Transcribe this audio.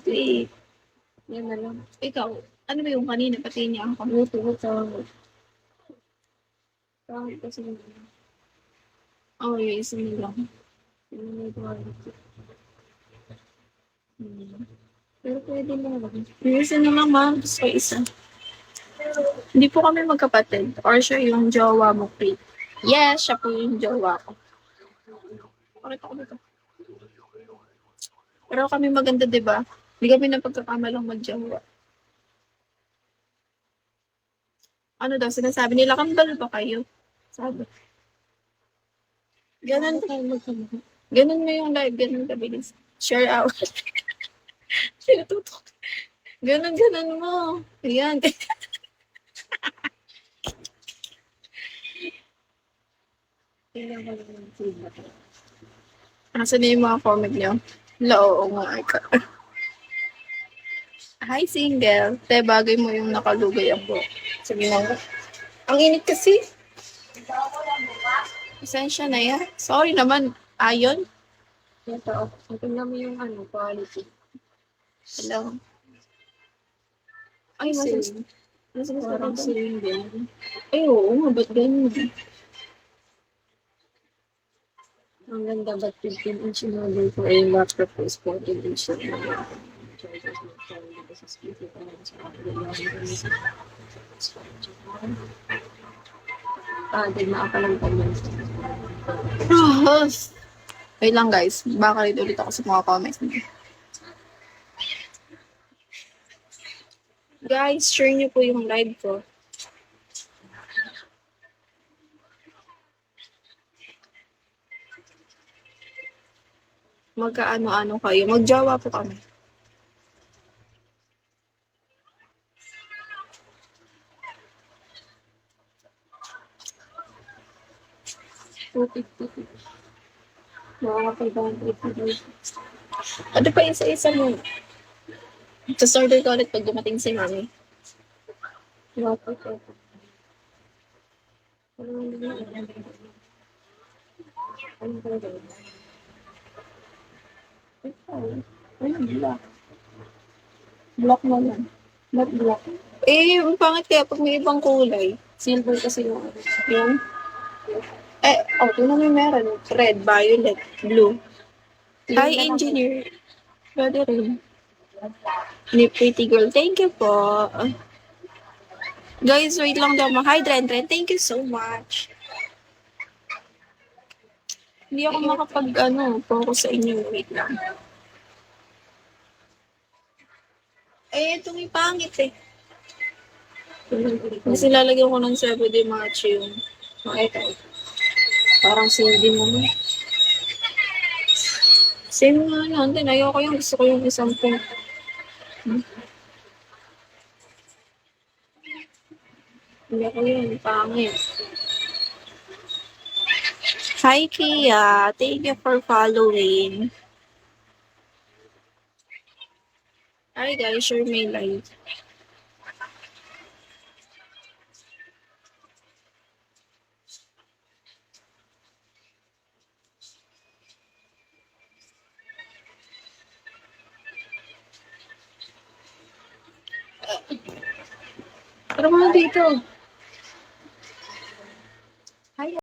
Sweet. Yan na lang. Ikaw, ano ba yung kanina? Pati niya ang kamuto. Kahit kasi oh, yung isa na lang. Yung may quality. Pero pwede na lang. Yung isa na lang, ma'am. Gusto ko isa. Hindi po kami magkapatid. Or siya yung jowa mo, Kate. Yes, siya po yung jowa ko. Pakita ko dito. Pero kami maganda, di ba? Hindi kami napagkakamalang mag-jowa. Ano daw, sinasabi nila, kambal ba kayo? Sabi. Ganun tayo magkamukha. Ganun mo yung live, ganun kabilis. Share out. Sinututok. Ganun mo. Ayan. Nasa na yung mga comment niyo? Wala, oo nga. Hi, single. Te, bagay mo yung nakalugay ang buhok. Sabi mo, ang init kasi. Pasensya na yan. Sorry naman. Ayon. Ito, tingnan mo yung ano, quality. Hello. Ay, parang same din. Ay, oo, ba't ganyan? Ang ganda, ba't 15-inch model ko ay laptop ko is 14-inch na. Din nakapalang tayo. Wait lang guys, baka rin ulit ako sa mga comments niyo. Guys, share niyo po yung live ko. Magkaano-ano kayo. Magjawa po kami. Ano pa isa-isa mo? Just order ko ulit pag dumating si mami. Black mo lang. Black. Eh, ang pangit kaya pag may ibang kulay. Silver kasi yung tingnan mo yung meron. Red, violet, blue. Hi, engineer. Pwede rin. Ni pretty girl. Thank you po. Guys, wait lang daw. Hi, Dren. Thank you so much. Hindi ako focus sa inyo. Wait lang. Itong yung pangit eh. Kasi lalagyan ko ng 7D match yung ito. Parang same din naman. Same nga lang din. Ayoko yung gusto ko yung isang pink. Hindi ako yun. Pangit. Hi, Kia. Thank you for following. Hi, guys. Share my live. Pero mga dito. Hi,